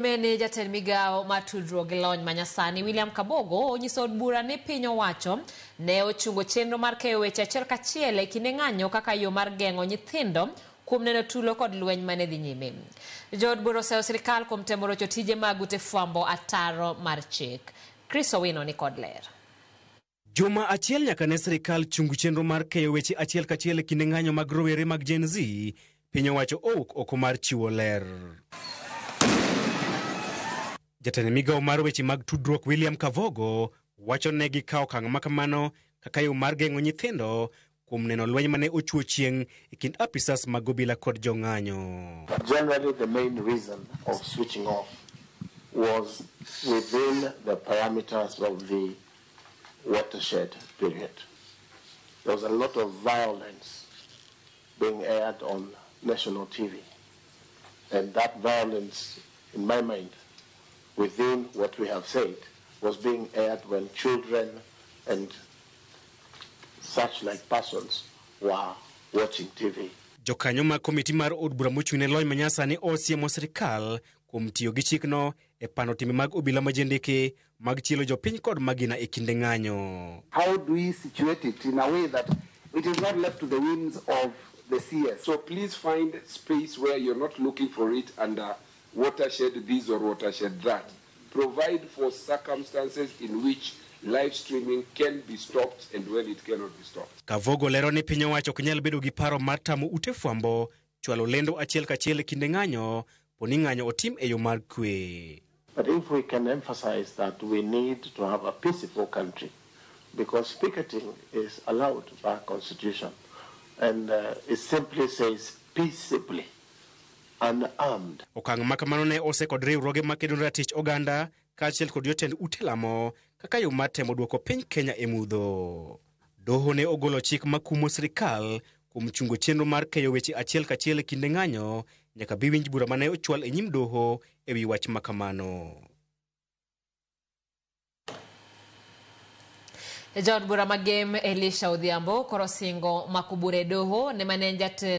Meneja Migao matudruok gi lony manyasani William Kabogo onyiso od bura ni piny owacho ne ochungo chenro mar keyo weche achiel kachiel e kinde ng'anyo kaka yo mar geng'o nyithindo kuom neno tulo kod lweny mane dhi nyime. Jood bura oseyo sirkal kuom temo rocho tije mag ute fwambo ataro mar chik. Chris Owino ni kod ler. Juma achiel nyaka ne sirkal chungu chenro mar keyo weche achiel kachiel e kinde ng'anyo mag rowere mag Gen Z, piny owacho oko mar chiwo ler. Jatend migao mar weche mag tudruok William Kabogo wacho ne gikawo okang' makamano kaka yo mar geng'o nyithindo kuom neno lweny mane ochuo chieng' e kind apisas mag obila kod jong'anyo. Generally, the main reason of switching off was within the parameters of the watershed period. There was a lot of violence being aired on national TV. And that violence, in my mind, within what we have said, was being aired when children and such like persons were watching TV. Jokanyo mag komiti mar od bura mochung'ne lony manyasani osiemo sirkal kuom tiyo gi chikno e pano timbe mag obila majendeke mag chielo jopiny kod magina e kinde ng'anyo. How do we situate it in a way that it is not left to the whims of the CS? So please find space where you're not looking for it under watershed this or watershed that. Provide for circumstances in which live streaming can be stopped and when it cannot be stopped. Kabogo lero ni piny owacho ok nyal bedo gi paro mar tamo ute fwambo chwalo lendo achiel kachiel e kinde ng'anyo poni ng'anyo otim e yo mar kwe. But if we can emphasize that we need to have a peaceful country, because picketing is allowed by Constitution, and it simply says peaceably. Unarmed. Okang' makamano ne ose kod riwruoge makedo ne ratich oganda kaachiel kod jotend ute lamo kaka yo mar temo duoko piny Kenya e mudho. Doho ne ogolo chik makumo sirkal kuom chungo chenro mar keyo weche achiel kachiel e kinde ng'anyo nyaka bi winj bura mane ochwal e nyim doho e wi wach makamano. Jood bura magem Elisha Odhiambo koro singo makubure doho ne maneja